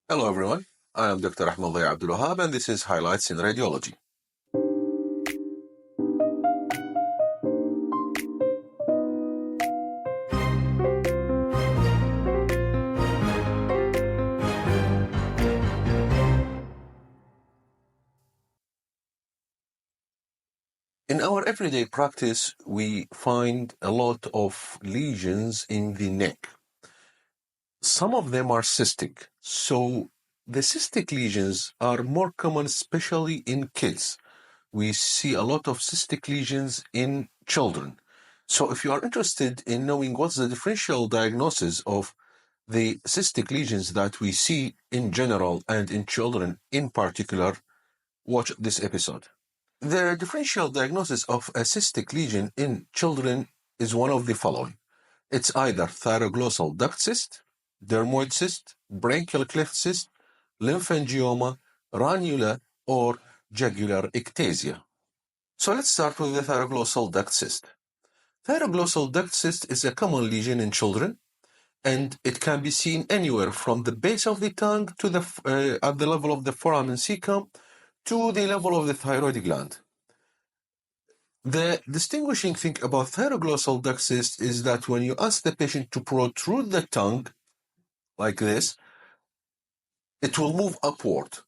Hello everyone, I am Dr. Ahmed D. Abdulwahab and this is Highlights in Radiology. In our everyday practice, we find a lot of lesions in the neck. Some of them are cystic, so the cystic lesions are more common, especially in kids. We see a lot of cystic lesions in children. So if you are interested in knowing what's the differential diagnosis of the cystic lesions that we see in general and in children in particular, watch this episode. The differential diagnosis of a cystic lesion in children is one of the following. It's either thyroglossal duct cyst, dermoid cyst, brachial cyst, lymphangioma, ranula, or jugular ectasia. So let's start with the thyroglossal duct cyst. Thyroglossal duct cyst is a common lesion in children, and it can be seen anywhere from the base of the tongue to at the level of the foramen cecum to the level of the thyroid gland. The distinguishing thing about thyroglossal duct cyst is that when you ask the patient to protrude the tongue like this, it will move upward.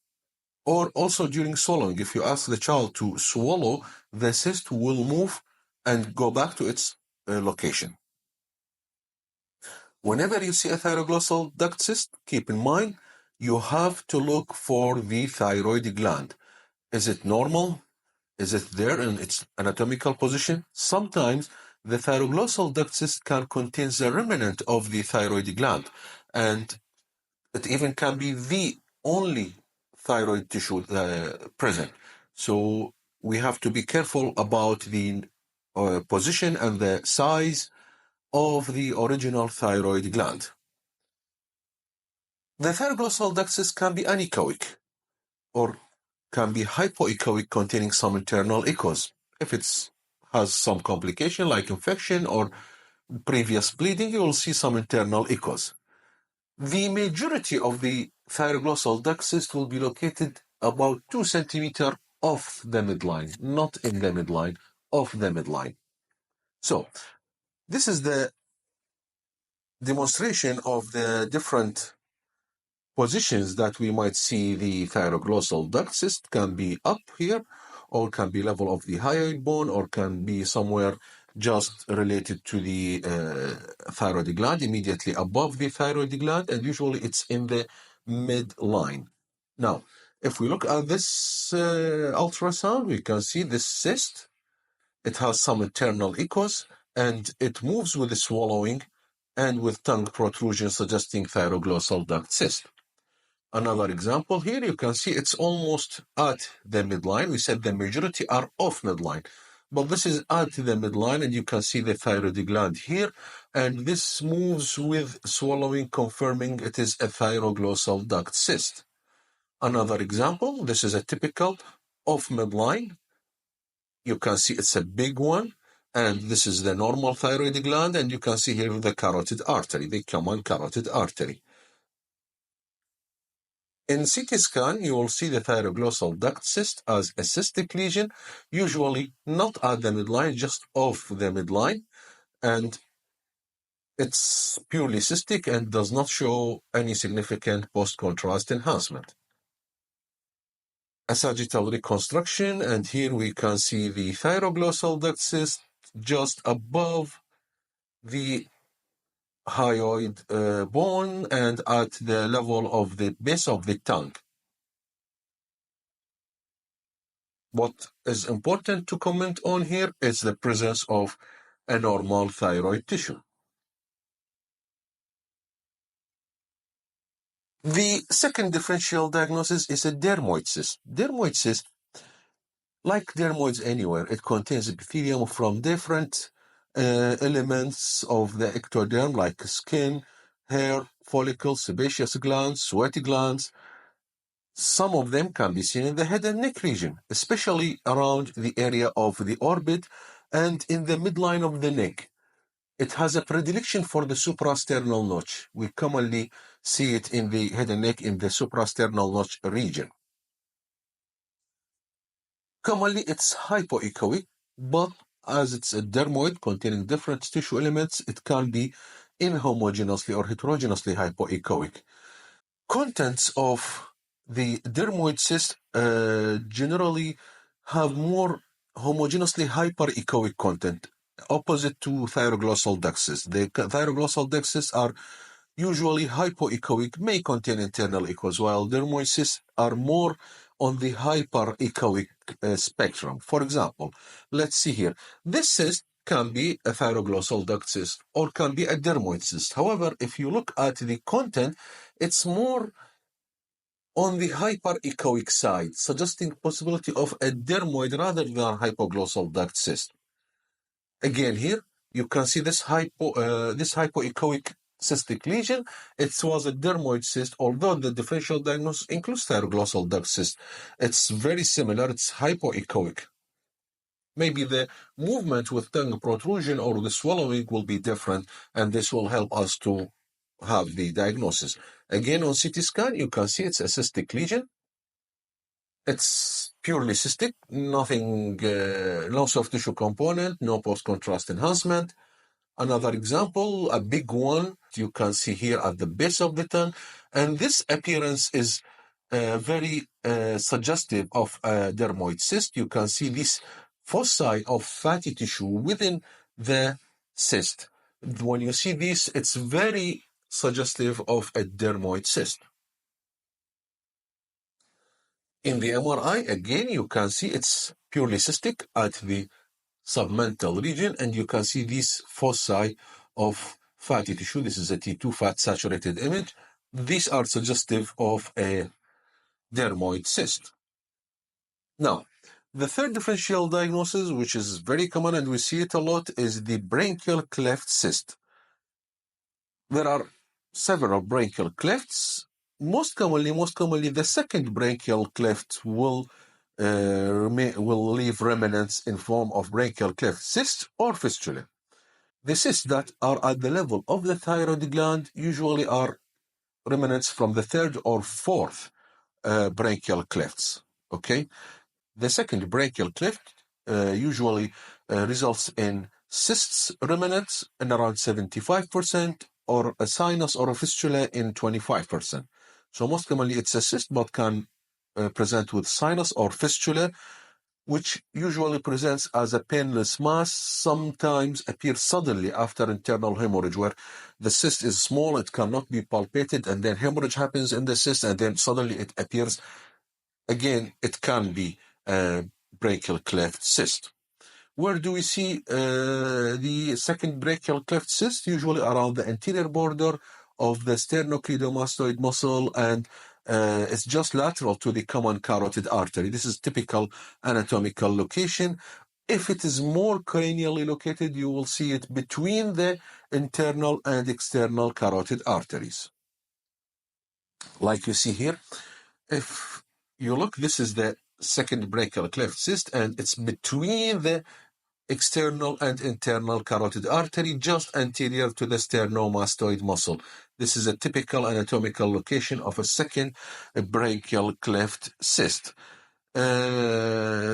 Or also during swallowing, if you ask the child to swallow, the cyst will move and go back to its location. Whenever you see a thyroglossal duct cyst, keep in mind you have to look for the thyroid gland. Is it normal? Is it there in its anatomical position? Sometimes the thyroglossal duct cyst can contain the remnant of the thyroid gland, and it even can be the only thyroid tissue present. So we have to be careful about the position and the size of the original thyroid gland. The thyroglossal duct cyst can be anechoic or can be hypoechoic, containing some internal echoes. If it has some complication like infection or previous bleeding, you will see some internal echoes. The majority of the thyroglossal duct cyst will be located about 2 centimeters off the midline, not in the midline, off the midline. So this is the demonstration of the different positions that we might see the thyroglossal duct cyst. Can be up here, or can be level of the hyoid bone, or can be somewhere just related to the thyroid gland, immediately above the thyroid gland, and usually it's in the midline. Now, if we look at this ultrasound, we can see this cyst. It has some internal echoes, and it moves with the swallowing and with tongue protrusion, suggesting thyroglossal duct cyst. Another example here, you can see it's almost at the midline. We said the majority are off midline, but this is at the midline, and you can see the thyroid gland here, and this moves with swallowing, confirming it is a thyroglossal duct cyst. Another example, this is a typical off midline. You can see it's a big one, and this is the normal thyroid gland, and you can see here the carotid artery, the common carotid artery. In CT scan, you will see the thyroglossal duct cyst as a cystic lesion, usually not at the midline, just off the midline, and it's purely cystic and does not show any significant post-contrast enhancement. A sagittal reconstruction, and here we can see the thyroglossal duct cyst just above the hyoid bone and at the level of the base of the tongue. What is important to comment on here is the presence of a normal thyroid tissue. The second differential diagnosis is a dermoid cyst. Dermoid cyst, like dermoids anywhere, it contains epithelium from different elements of the ectoderm, like skin, hair, follicles, sebaceous glands, sweaty glands. Some of them can be seen in the head and neck region, especially around the area of the orbit and in the midline of the neck. It has a predilection for the suprasternal notch. We commonly see it in the head and neck in the suprasternal notch region. Commonly, it's hypoechoic, but as it's a dermoid containing different tissue elements, it can be inhomogeneously or heterogeneously hypoechoic. Contents of the dermoid cyst generally have more homogeneously hyperechoic content, opposite to thyroglossal duct cysts. The thyroglossal duct cysts are usually hypoechoic, may contain internal echoes, while dermoid cysts are more on the hyperechoic spectrum. For example, let's see here. This cyst can be a thyroglossal duct cyst or can be a dermoid cyst. However, if you look at the content, it's more on the hyperechoic side, suggesting possibility of a dermoid rather than hypoglossal duct cyst. Again, here you can see this hypoechoic cystic lesion. It was a dermoid cyst, although the differential diagnosis includes thyroglossal duct cyst. It's very similar. It's hypoechoic. Maybe the movement with tongue protrusion or the swallowing will be different, and this will help us to have the diagnosis. Again, on CT scan, you can see it's a cystic lesion. It's purely cystic, nothing, no soft tissue component, no post-contrast enhancement. Another example, a big one you can see here at the base of the tongue. And this appearance is very suggestive of a dermoid cyst. You can see this foci of fatty tissue within the cyst. When you see this, it's very suggestive of a dermoid cyst. In the MRI, again, you can see it's purely cystic at the submental region, and you can see these foci of fatty tissue. This is a T2 fat saturated image. These are suggestive of a dermoid cyst. Now, the third differential diagnosis, which is very common and we see it a lot, is the brachial cleft cyst. There are several brachial clefts. Most commonly, the second brachial cleft will leave remnants in form of brachial cleft cyst or fistula. The cysts that are at the level of the thyroid gland usually are remnants from the third or fourth brachial clefts. Okay, the second brachial cleft usually results in cysts remnants in around 75%, or a sinus or a fistula in 25%. So most commonly it's a cyst, but can present with sinus or fistula, which usually presents as a painless mass, sometimes appears suddenly after internal hemorrhage, where the cyst is small, it cannot be palpated, and then hemorrhage happens in the cyst, and then suddenly it appears. Again, it can be a brachial cleft cyst. Where do we see the second brachial cleft cyst? Usually around the anterior border of the sternocleidomastoid muscle, and it's just lateral to the common carotid artery. This is typical anatomical location. If it is more cranially located, you will see it between the internal and external carotid arteries. Like you see here, if you look, this is the second brachial cleft cyst, and it's between the external and internal carotid artery, just anterior to the sternomastoid muscle. This is a typical anatomical location of a second brachial cleft cyst.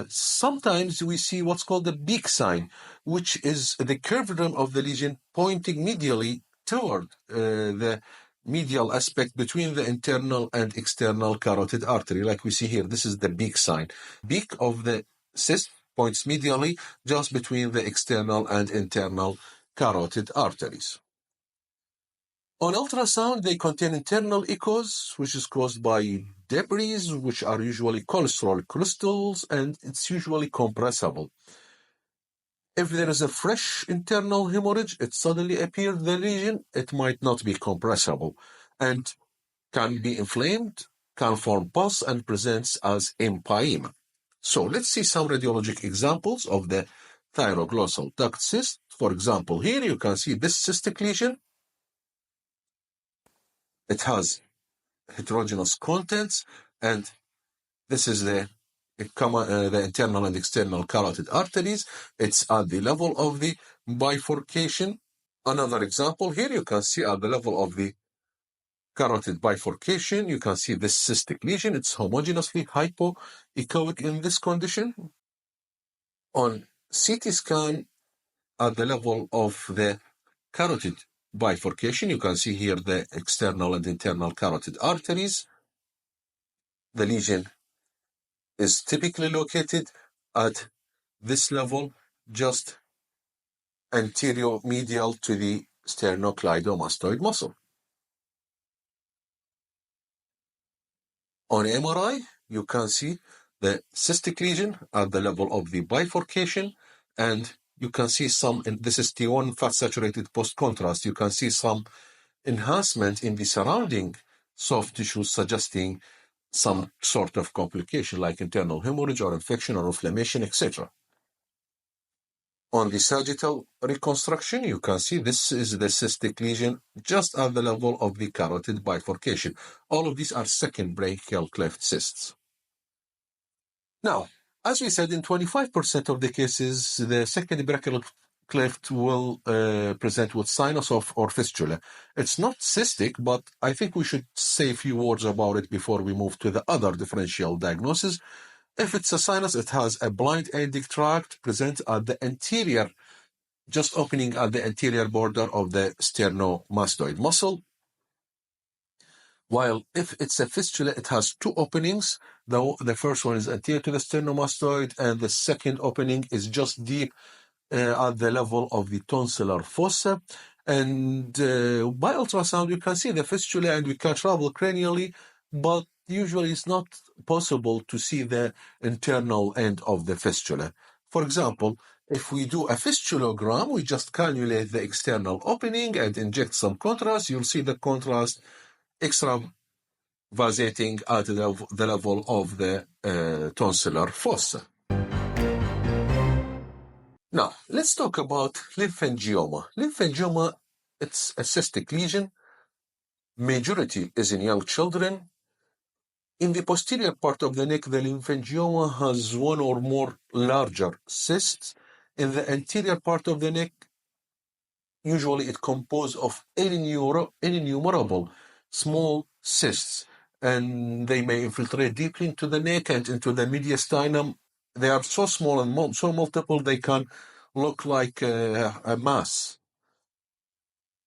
Sometimes we see what's called the beak sign, which is the curved rim of the lesion pointing medially toward the medial aspect between the internal and external carotid artery. Like we see here, this is the beak sign. Beak of the cyst points medially just between the external and internal carotid arteries. On ultrasound, they contain internal echoes, which is caused by debris, which are usually cholesterol crystals, and it's usually compressible. If there is a fresh internal hemorrhage, it suddenly appears in the region, it might not be compressible and can be inflamed, can form pus, and presents as empyema. So let's see some radiologic examples of the thyroglossal duct cyst. For example, here you can see this cystic lesion. It has heterogeneous contents, and this is the internal and external carotid arteries. It's at the level of the bifurcation. Another example here, you can see at the level of the carotid bifurcation, you can see this cystic lesion. It's homogeneously hypoechoic in this condition. On CT scan, at the level of the carotid bifurcation, you can see here the external and internal carotid arteries. The lesion is typically located at this level, just anterior medial to the sternocleidomastoid muscle. On MRI, you can see the cystic lesion at the level of the bifurcation, and you can see some, and this is T1 fat-saturated post-contrast, you can see some enhancement in the surrounding soft tissue, suggesting some sort of complication like internal hemorrhage or infection or inflammation, etc. On the sagittal reconstruction, you can see this is the cystic lesion just at the level of the carotid bifurcation. All of these are second brachial cleft cysts. Now, as we said, in 25% of the cases, the second brachial cleft will present with sinus or fistula. It's not cystic, but I think we should say a few words about it before we move to the other differential diagnosis. If it's a sinus, it has a blind ending tract present at the anterior, just opening at the anterior border of the sternomastoid muscle. While if it's a fistula, it has two openings. The first one is anterior to the sternomastoid, and the second opening is just deep at the level of the tonsillar fossa. And by ultrasound, you can see the fistula and we can travel cranially, but usually it's not possible to see the internal end of the fistula. For example, if we do a fistulogram, we just cannulate the external opening and inject some contrast. You'll see the contrast extravasating at the level of the tonsillar fossa. Now, let's talk about lymphangioma. Lymphangioma, it's a cystic lesion. Majority is in young children. In the posterior part of the neck, the lymphangioma has one or more larger cysts. In the anterior part of the neck, usually it composed of innumerable small cysts, and they may infiltrate deeply into the neck and into the mediastinum. They are so small and so multiple, they can look like a mass.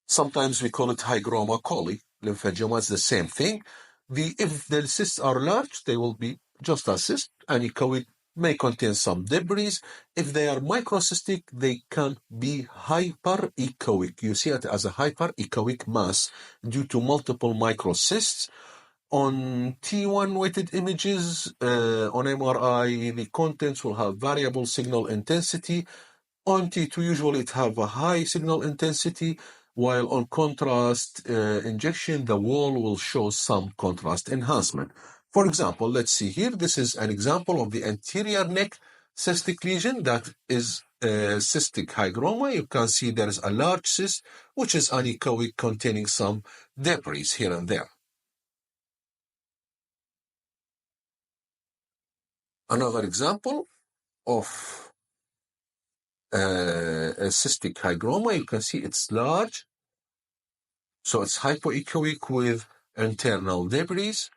Sometimes we call it hygroma coli. Lymphangioma is the same thing. If the cysts are large, they will be just a cyst. Anechoic may contain some debris. If they are microcystic, they can be hyperechoic. You see it as a hyperechoic mass due to multiple microcysts. On T1 weighted images, on MRI, the contents will have variable signal intensity. On T2, usually it have a high signal intensity, while on contrast injection, the wall will show some contrast enhancement. For example, let's see here, this is an example of the anterior neck cystic lesion that is cystic hygroma. You can see there is a large cyst, which is anechoic, containing some debris here and there. Another example of a cystic hygroma, you can see it's large, so it's hypoechoic with internal debris,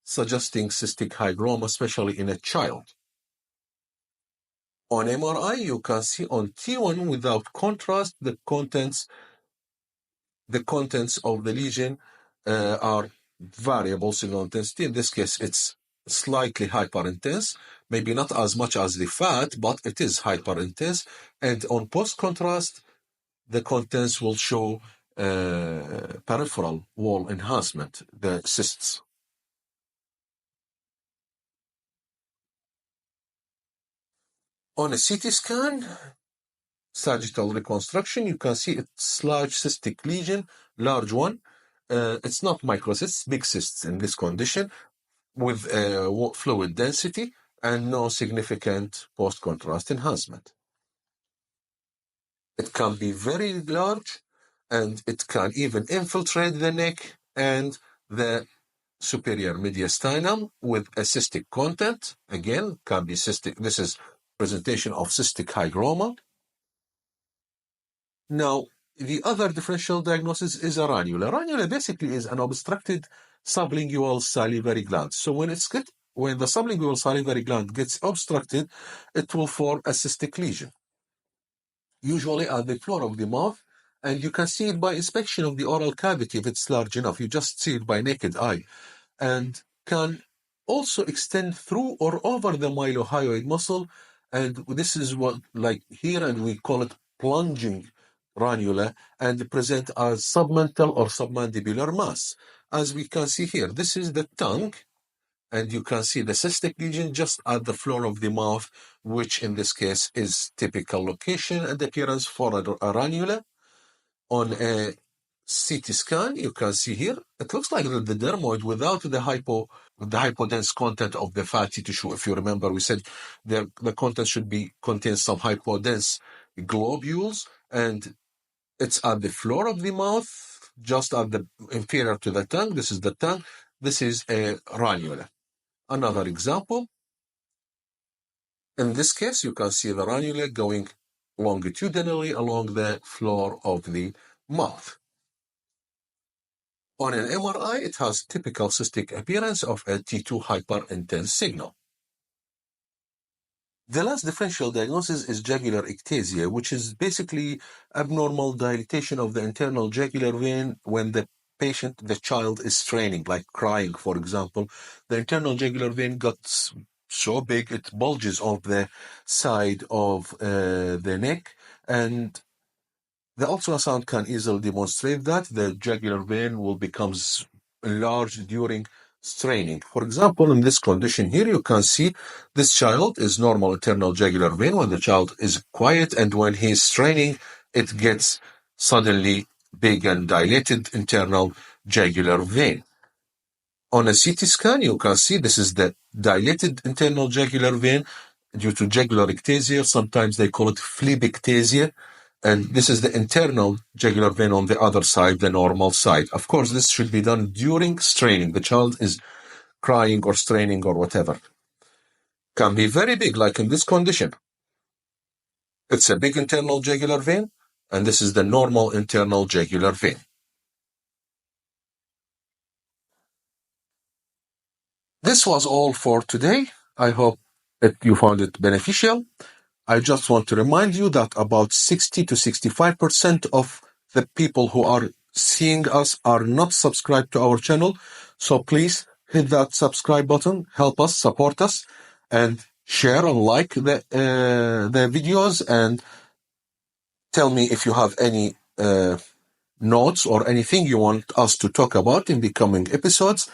suggesting cystic hygroma, especially in a child. On MRI, you can see on T1 without contrast, the contents of the lesion are variable signal intensity. In this case, it's slightly hyperintense, maybe not as much as the fat, but it is hyperintense. And on post-contrast, the contents will show peripheral wall enhancement, the cysts. On a CT scan, sagittal reconstruction, you can see it's large cystic lesion, large one. It's not microcysts, big cysts in this condition, with fluid density and no significant post-contrast enhancement. It can be very large, and it can even infiltrate the neck and the superior mediastinum with a cystic content. Again, can be cystic. This is presentation of cystic hygroma. Now, The other differential diagnosis is a ranula. Ranula basically is an obstructed sublingual salivary gland. So when the sublingual salivary gland gets obstructed, it will form a cystic lesion, usually at the floor of the mouth, and you can see it by inspection of the oral cavity if it's large enough. You just see it by naked eye, and can also extend through or over the mylohyoid muscle. And this is what, like here, and we call it plunging ranula, and present as submental or submandibular mass. As we can see here, this is the tongue, and you can see the cystic lesion just at the floor of the mouth, which in this case is typical location and appearance for a ranula. On a CT scan, you can see here, it looks like the dermoid without the hypodense content of the fatty tissue. If you remember, we said the content should contain some hypodense globules, and it's at the floor of the mouth, just at the inferior to the tongue. This is the tongue. This is a ranula. Another example. In this case, you can see the ranula going longitudinally along the floor of the mouth. On an MRI, it has typical cystic appearance of a T2 hyperintense signal. The last differential diagnosis is jugular ectasia, which is basically abnormal dilatation of the internal jugular vein when the child is straining, like crying, for example. The internal jugular vein got so big it bulges off the side of the neck, and the ultrasound can easily demonstrate that the jugular vein will become enlarged during straining. For example, in this condition here, you can see this child is normal internal jugular vein when the child is quiet, and when he is straining, it gets suddenly big and dilated internal jugular vein. On a CT scan, you can see this is the dilated internal jugular vein due to jugular ectasia. Sometimes they call it phlebectasia. And this is the internal jugular vein on the other side, the normal side. Of course, this should be done during straining. The child is crying or straining or whatever. Can be very big, like in this condition. It's a big internal jugular vein, and this is the normal internal jugular vein. This was all for today. I hope that you found it beneficial. I just want to remind you that about 60 to 65% of the people who are seeing us are not subscribed to our channel. So please hit that subscribe button, help us, support us, and share and like the videos, and tell me if you have any notes or anything you want us to talk about in the coming episodes.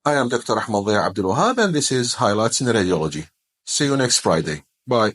I am Dr. Ahmed D. Abdulwahab, and this is Highlights in Radiology. See you next Friday. Bye.